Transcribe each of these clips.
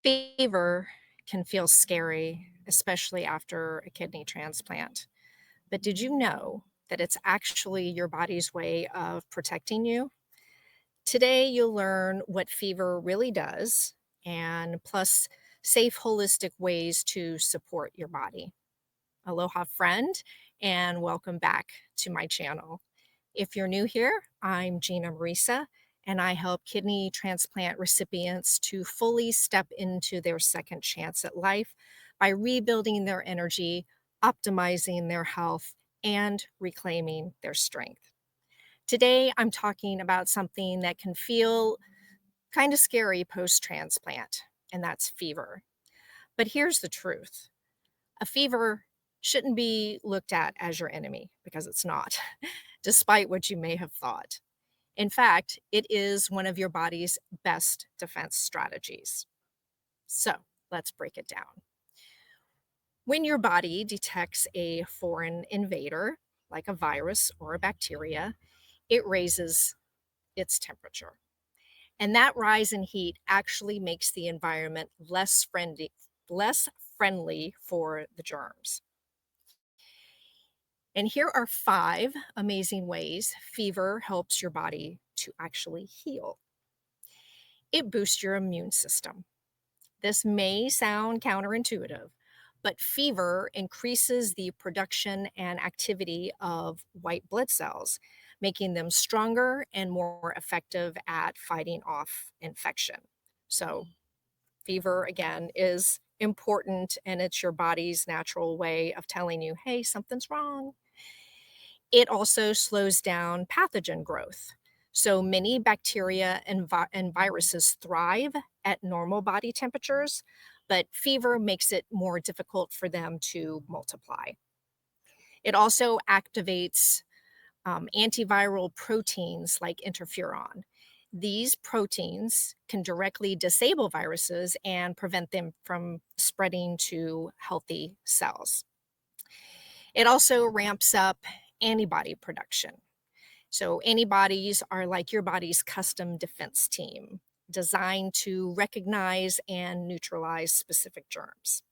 Fever can feel scary, especially after a kidney transplant. But did you know that it's actually your body's way of protecting you? Today, you'll learn what fever really does and plus safe, holistic ways to support your body. Aloha, friend, and welcome back to my channel. If you're new here, I'm Gina Marisa, and I help kidney transplant recipients to fully step into their second chance at life by rebuilding their energy, optimizing their health, and reclaiming their strength. Today, I'm talking about something that can feel kind of scary post transplant, and that's fever. But here's the truth: a fever shouldn't be looked at as your enemy because it's not, despite what you may have thought. In fact, it is one of your body's best defense strategies. So let's break it down. When your body detects a foreign invader, like a virus or a bacteria, it raises its temperature. And that rise in heat actually makes the environment less friendly for the germs. And here are 5 amazing ways fever helps your body to actually heal. It boosts your immune system. This may sound counterintuitive, but fever increases the production and activity of white blood cells, making them stronger and more effective at fighting off infection. So, fever, again, is important, and it's your body's natural way of telling you, hey, something's wrong. It also slows down pathogen growth. So many bacteria and viruses thrive at normal body temperatures, but fever makes it more difficult for them to multiply. It also activates antiviral proteins like interferon. These proteins can directly disable viruses and prevent them from spreading to healthy cells. It also ramps up antibody production. So, antibodies are like your body's custom defense team, designed to recognize and neutralize specific germs.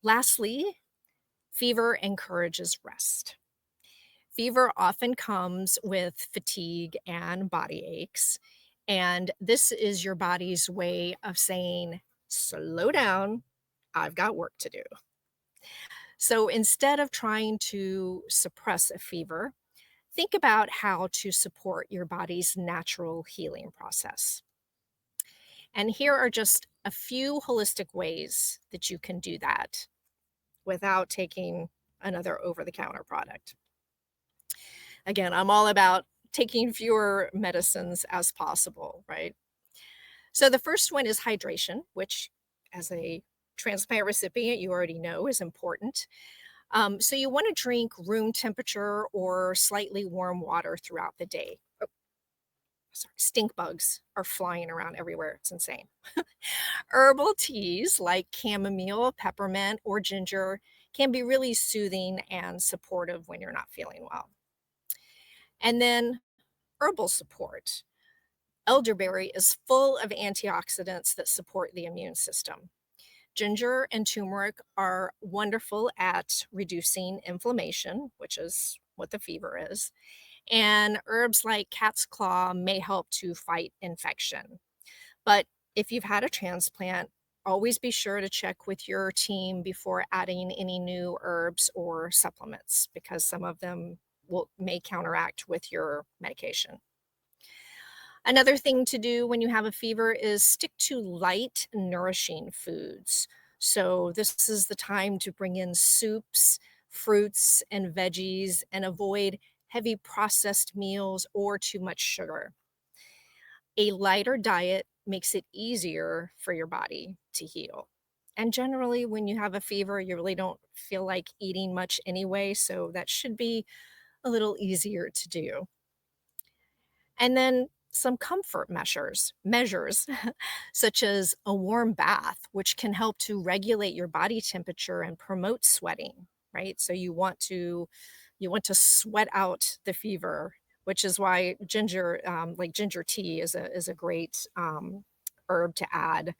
Lastly, fever encourages rest. Fever often comes with fatigue and body aches, and this is your body's way of saying, slow down, I've got work to do. So, instead of trying to suppress a fever, think about how to support your body's natural healing process. And here are just a few holistic ways that you can do that without taking another over the counter product. Again, I'm all about taking fewer medicines as possible, right? So the first one is hydration, which, as a transplant recipient, you already know is important. So you want to drink room temperature or slightly warm water throughout the day. Sorry, stink bugs are flying around everywhere. It's insane. Herbal teas like chamomile, peppermint, or ginger can be really soothing and supportive when you're not feeling well. And then herbal support. Elderberry is full of antioxidants that support the immune system. Ginger and turmeric are wonderful at reducing inflammation, which is what the fever is. And herbs like cat's claw may help to fight infection. But if you've had a transplant, always be sure to check with your team before adding any new herbs or supplements because some of them may counteract with your medication. Another thing to do when you have a fever is stick to light, nourishing foods. So, this is the time to bring in soups, fruits, and veggies and avoid heavy processed meals or too much sugar. A lighter diet makes it easier for your body to heal. And generally, when you have a fever, you really don't feel like eating much anyway. So, that should be a little easier to do. And then some comfort measures such as a warm bath, which can help to regulate your body temperature and promote sweating, right? So you want to sweat out the fever, which is why ginger, like ginger tea, is a great herb to add,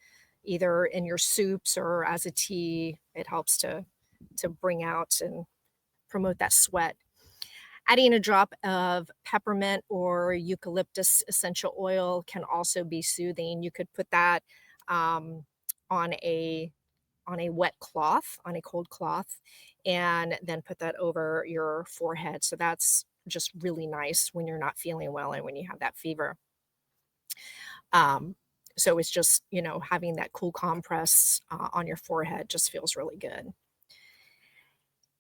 either in your soups or as a tea. It helps to bring out and promote that sweat. Adding a drop of peppermint or eucalyptus essential oil can also be soothing. You could put that um, on a wet cloth, on a cold cloth, and then put that over your forehead. So that's just really nice when you're not feeling well and when you have that fever. Um, so it's just, having that cool compress on your forehead just feels really good.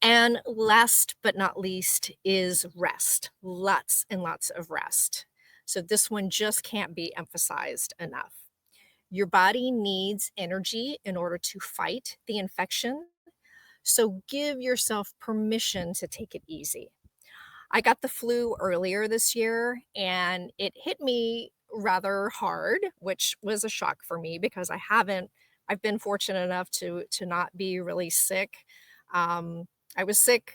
And last but not least is rest. Lots and lots of rest. So this one just can't be emphasized enough. Your body needs energy in order to fight the infection. So give yourself permission to take it easy. I got the flu earlier this year and it hit me rather hard, which was a shock for me because I've been fortunate enough to not be really sick. I was sick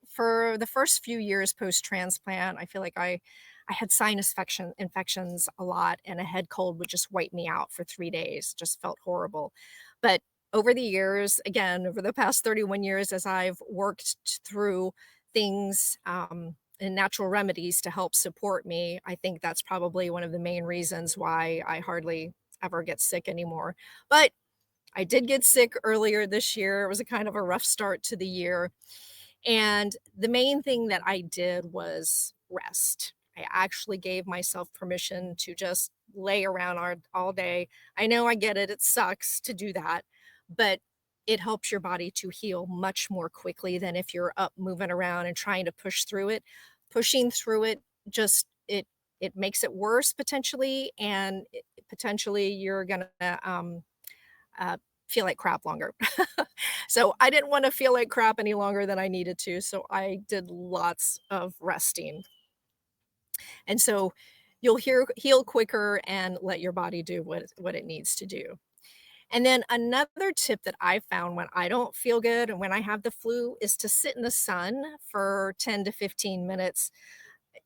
for the first few years post-transplant. I feel like I had infections a lot, and a head cold would just wipe me out for 3 days. Just felt horrible. But over the years, again, over the past 31 years, as I've worked through things, and natural remedies to help support me, I think that's probably one of the main reasons why I hardly ever get sick anymore. But I did get sick earlier this year. It was a kind of a rough start to the year. And the main thing that I did was rest. I actually gave myself permission to just lay around all day. I know I get it. It sucks to do that, but it helps your body to heal much more quickly than if you're up moving around and trying to push through it. Pushing through it just it makes it worse potentially, and potentially you're gonna uh, feel like crap longer. So I didn't want to feel like crap any longer than I needed to. So I did lots of resting. And so you'll heal quicker and let your body do what it needs to do. And then another tip that I found when I don't feel good and when I have the flu is to sit in the sun for 10 to 15 minutes,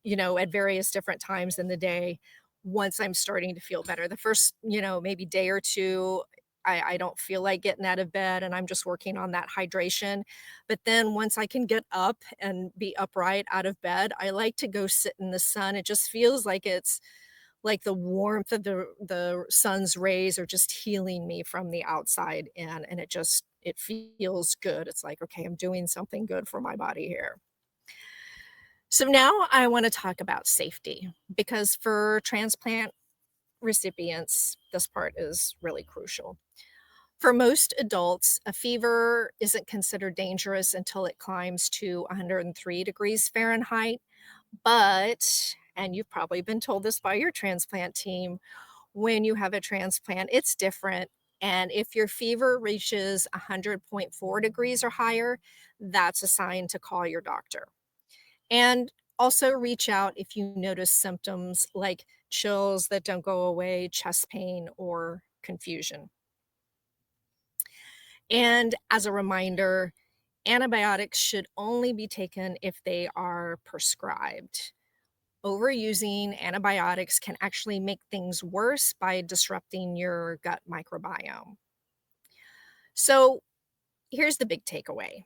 at various different times in the day once I'm starting to feel better. The first, maybe day or two, I don't feel like getting out of bed and I'm just working on that hydration. But then once I can get up and be upright out of bed, I like to go sit in the sun. It just feels like it's like the warmth of the sun's rays are just healing me from the outside in, and it feels good. It's like, okay, I'm doing something good for my body here. So now I want to talk about safety because for transplant recipients, this part is really crucial. For most adults, a fever isn't considered dangerous until it climbs to 103 degrees Fahrenheit. But, and you've probably been told this by your transplant team, when you have a transplant, it's different. And if your fever reaches 100.4 degrees or higher, that's a sign to call your doctor. And also reach out if you notice symptoms like chills that don't go away, chest pain, or confusion. And as a reminder, antibiotics should only be taken if they are prescribed. Overusing antibiotics can actually make things worse by disrupting your gut microbiome. So here's the big takeaway: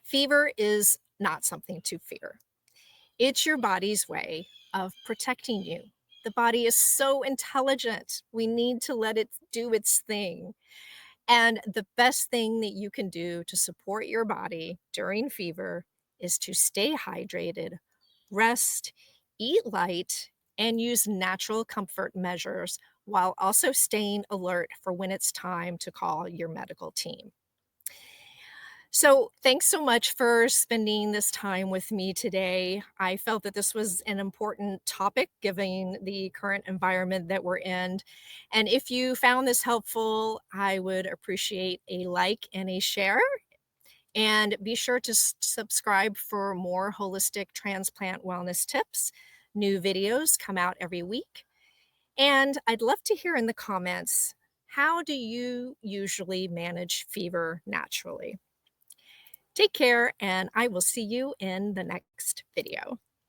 fever is not something to fear. It's your body's way of protecting you. The body is so intelligent. We need to let it do its thing. And the best thing that you can do to support your body during fever is to stay hydrated, rest, eat light, and use natural comfort measures while also staying alert for when it's time to call your medical team. So, thanks so much for spending this time with me today. I felt that this was an important topic given the current environment that we're in. And if you found this helpful, I would appreciate a like and a share. And be sure to subscribe for more holistic transplant wellness tips. New videos come out every week. And I'd love to hear in the comments, how do you usually manage fever naturally? Take care, and I will see you in the next video.